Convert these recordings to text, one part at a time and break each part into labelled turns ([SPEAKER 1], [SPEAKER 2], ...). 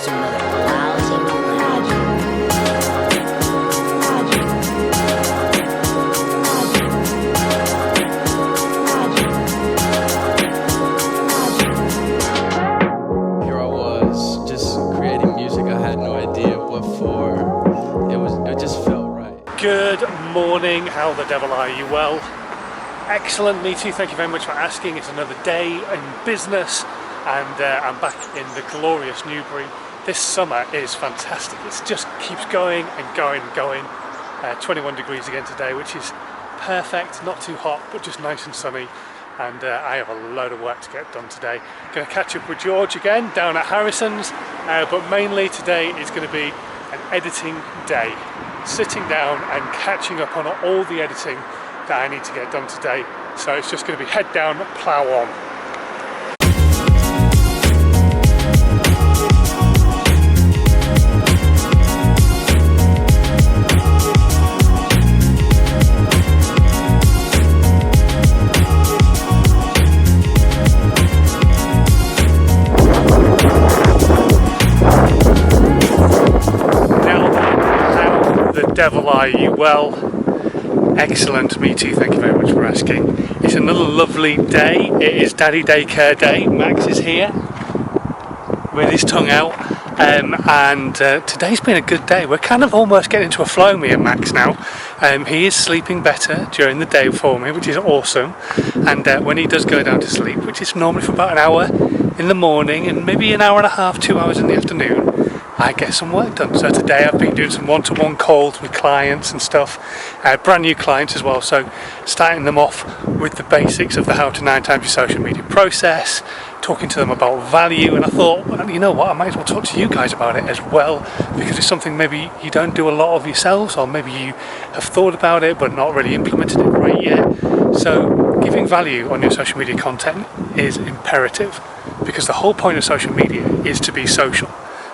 [SPEAKER 1] to another lousy
[SPEAKER 2] Here I was, just creating music. I had no idea what for. It just felt right.
[SPEAKER 3] Good morning, how the devil are you? Well, excellent, me too, thank you very much for asking. It's another day in business and I'm back in the glorious Newbury. This summer is fantastic, it just keeps going and going and going. 21 degrees again today, which is perfect, not too hot but just nice and sunny, and I have a load of work to get done today. Going to catch up with George again down at Harrison's, but mainly today is going to be an editing day. Sitting down and catching up on all the editing that I need to get done today. So it's just going to be head down, plough on. Devil are you? Well, excellent, me too, thank you very much for asking. It's another lovely day. It is Daddy Daycare Day. Max is here with his tongue out, and today's been a good day. We're kind of almost getting into a flow, me and Max now. He is sleeping better during the day for me, which is awesome, and when he does go down to sleep, which is normally for about an hour in the morning and maybe an hour and a half, 2 hours in the afternoon, I get some work done. So today I've been doing some one-to-one calls with clients and stuff, brand new clients as well, so starting them off with the basics of the how to 9 times your social media process, talking to them about value, and I thought, well, you know what, I might as well talk to you guys about it as well, because it's something maybe you don't do a lot of yourselves, or maybe you have thought about it but not really implemented it right yet. So giving value on your social media content is imperative, because the whole point of social media is to be social.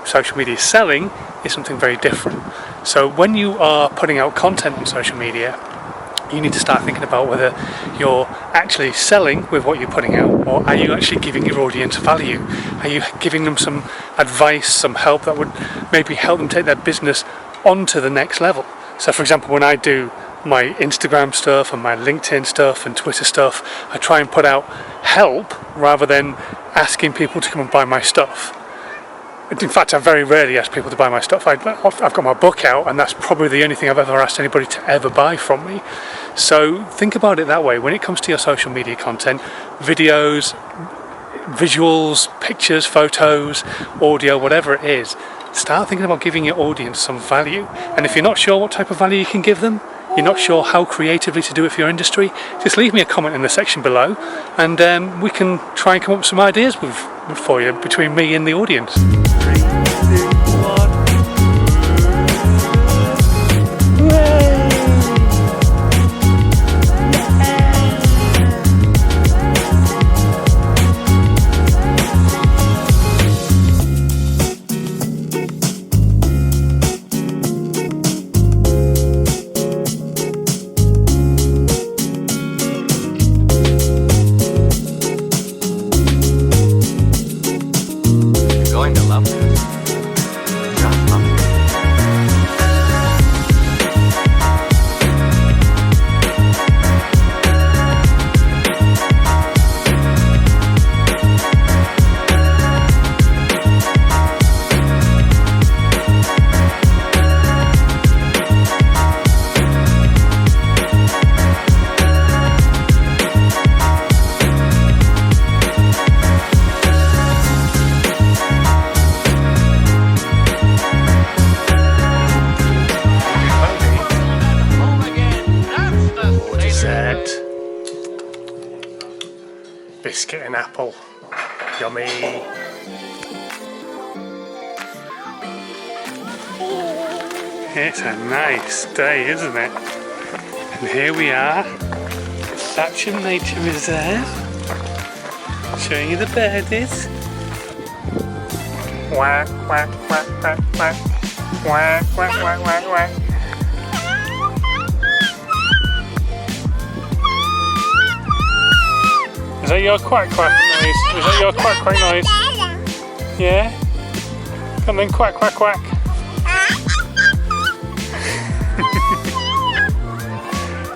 [SPEAKER 3] Social media selling is something very different. So when you are putting out content on social media, you need to start thinking about whether you're actually selling with what you're putting out, or are you actually giving your audience value? Are you giving them some advice, some help that would maybe help them take their business onto the next level? So for example, when I do my Instagram stuff and my LinkedIn stuff and Twitter stuff, I try and put out help rather than asking people to come and buy my stuff. In fact, I very rarely ask people to buy my stuff. I've got my book out, and that's probably the only thing I've ever asked anybody to ever buy from me. So think about it that way. When it comes to your social media content, videos, visuals, pictures, photos, audio, whatever it is, start thinking about giving your audience some value. And if you're not sure what type of value you can give them, you're not sure how creatively to do it for your industry, just leave me a comment in the section below, and we can try and come up with some ideas for you between me and the audience. 3, 2, 1.
[SPEAKER 2] Going to love this. Just love it.
[SPEAKER 3] Biscuit and apple. Yummy. It's a nice day, isn't it? And here we are, Thatcher Nature Reserve, showing you the birdies. Quack, quack, quack, quack, quack. Quack, quack, quack, quack, quack. Is that your quack quack noise? Is that your quack quack noise? Yeah? Come in, quack, quack, quack.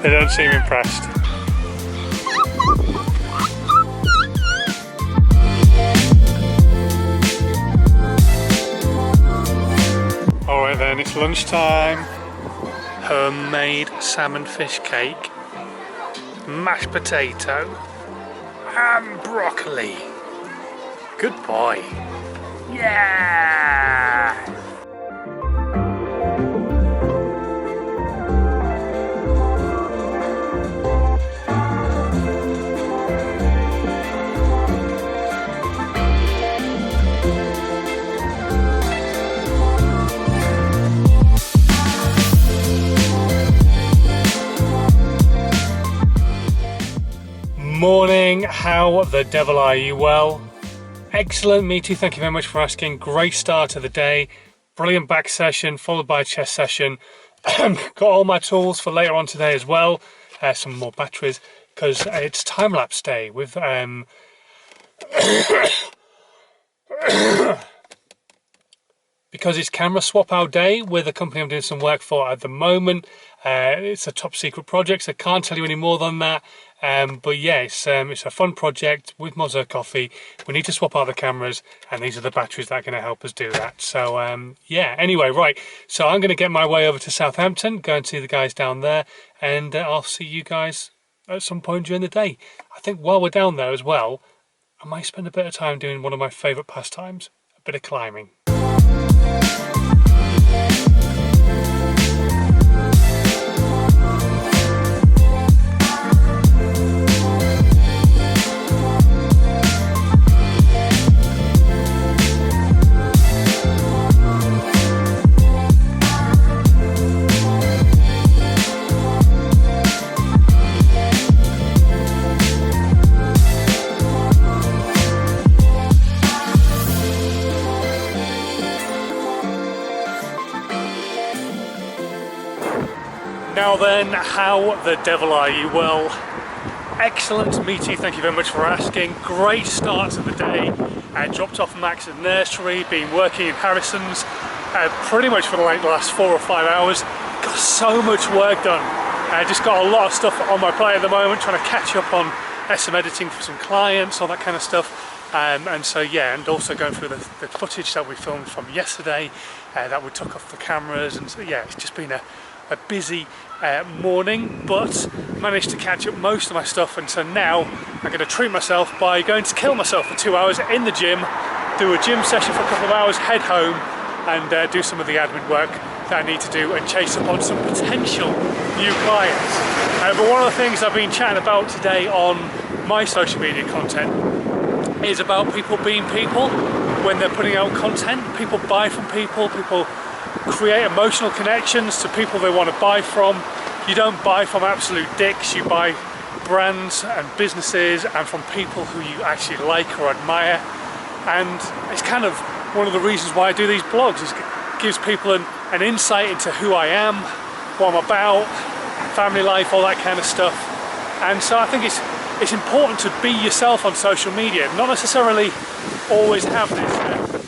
[SPEAKER 3] They don't seem impressed. Alright then, it's lunchtime. Homemade salmon fish cake, mashed potato, and broccoli. Good boy. Yeah! Morning, how the devil are you? Well, excellent, me too, thank you very much for asking. Great start to the day, brilliant back session followed by a chest session. Got all my tools for later on today as well, some more batteries because it's time-lapse day with because it's camera swap out day with a company I'm doing some work for at the moment. It's a top secret project, so I can't tell you any more than that. But yeah, it's a fun project with Mozart Coffee. We need to swap out the cameras, and these are the batteries that are going to help us do that. So yeah, anyway, right. So I'm going to get my way over to Southampton, go and see the guys down there, and I'll see you guys at some point during the day. I think while we're down there as well, I might spend a bit of time doing one of my favourite pastimes, a bit of climbing. Now then, how the devil are you? Well, excellent, me too, thank you very much for asking. Great start to the day. Dropped off Max at nursery, been working in Harrison's pretty much for the last 4 or 5 hours. Got so much work done. Just got a lot of stuff on my plate at the moment, trying to catch up on some editing for some clients, all that kind of stuff. And so yeah, and also going through the footage that we filmed from yesterday that we took off the cameras, and so yeah, it's just been a busy morning, but managed to catch up most of my stuff, and so now I'm going to treat myself by going to kill myself for 2 hours in the gym, do a gym session for a couple of hours, head home and do some of the admin work that I need to do and chase up on some potential new clients. But one of the things I've been chatting about today on my social media content is about people being people when they're putting out content. People buy from people, people create emotional connections to people they want to buy from. You don't buy from absolute dicks, you buy brands and businesses and from people who you actually like or admire. And it's kind of one of the reasons why I do these blogs, is it gives people an insight into who I am, what I'm about, family life, all that kind of stuff. And so I think it's important to be yourself on social media, not necessarily always have this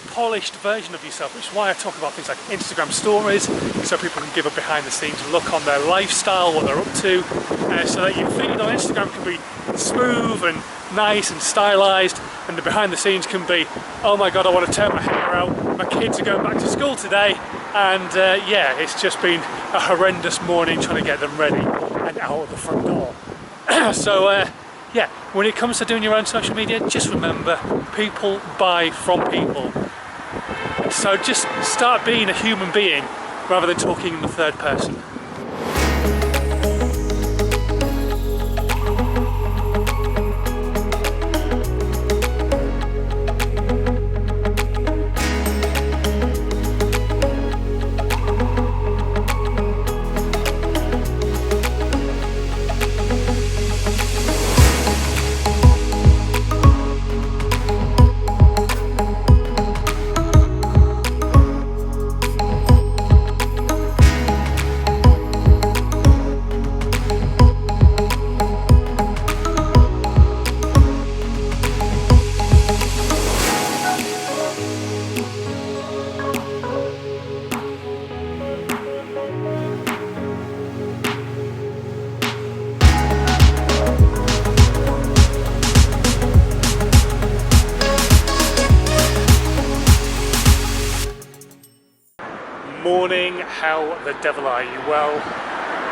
[SPEAKER 3] polished version of yourself, which is why I talk about things like Instagram stories, so people can give a behind the scenes look on their lifestyle, what they're up to, so that your feed on Instagram can be smooth and nice and stylized, and the behind the scenes can be, oh my god, I want to tear my hair out, my kids are going back to school today, and yeah, it's just been a horrendous morning trying to get them ready and out of the front door. So yeah, when it comes to doing your own social media, just remember, people buy from people. So just start being a human being rather than talking in the third person. morning. How the devil are you? Well,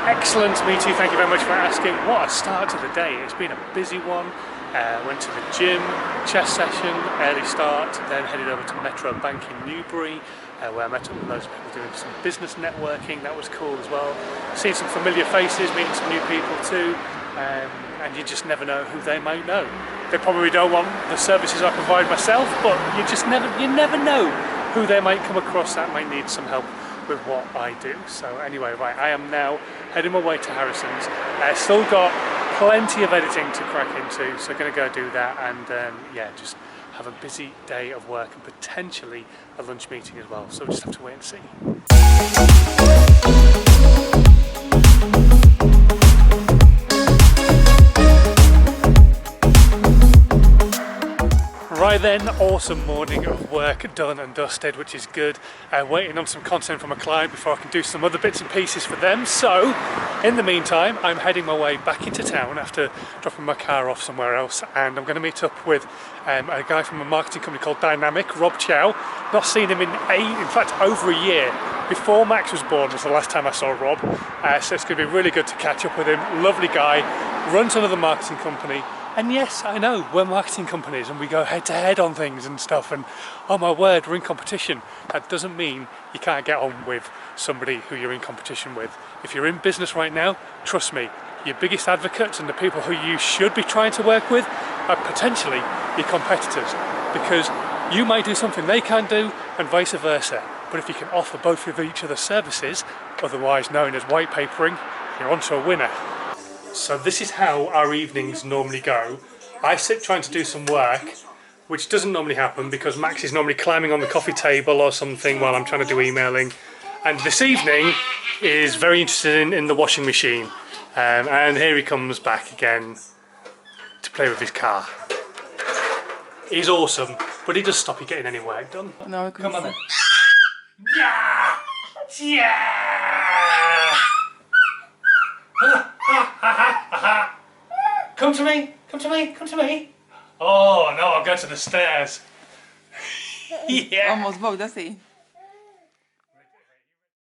[SPEAKER 3] excellent, me too. Thank you very much for asking. What a start to the day. It's been a busy one. Went to the gym, chess session, early start, then headed over to Metro Bank in Newbury, where I met up with loads of people doing some business networking. That was cool as well. Seeing some familiar faces, meeting some new people too, and you just never know who they might know. They probably don't want the services I provide myself, but you never know who they might come across that might need some help with what I do. So anyway, right, I am now heading my way to Harrison's. Still got plenty of editing to crack into, so going to go do that, and yeah, just have a busy day of work and potentially a lunch meeting as well. So we'll just have to wait and see. Right then, awesome morning of work done and dusted, which is good. Waiting on some content from a client before I can do some other bits and pieces for them. So, in the meantime, I'm heading my way back into town after dropping my car off somewhere else, and I'm going to meet up with a guy from a marketing company called Dynamic, Rob Chow. Not seen him in fact, over a year. Before Max was born was the last time I saw Rob, so it's going to be really good to catch up with him. Lovely guy, runs another marketing company. And yes, I know, we're marketing companies and we go head to head on things and stuff, and oh my word, we're in competition. That doesn't mean you can't get on with somebody who you're in competition with. If you're in business right now, trust me, your biggest advocates and the people who you should be trying to work with are potentially your competitors, because you might do something they can't do and vice versa. But if you can offer both of each other services, otherwise known as white papering, you're onto a winner. So this is how our evenings normally go. I sit trying to do some work, which doesn't normally happen because Max is normally climbing on the coffee table or something while I'm trying to do emailing. And this evening is very interested in the washing machine. And here he comes back again to play with his car. He's awesome, but he does stop you getting any work done.
[SPEAKER 1] No,
[SPEAKER 3] come on then. Yeah! Yeah! Come to me, come to me, come to me. Oh no, I'll go to the stairs. Yeah.
[SPEAKER 1] Almost both, does he?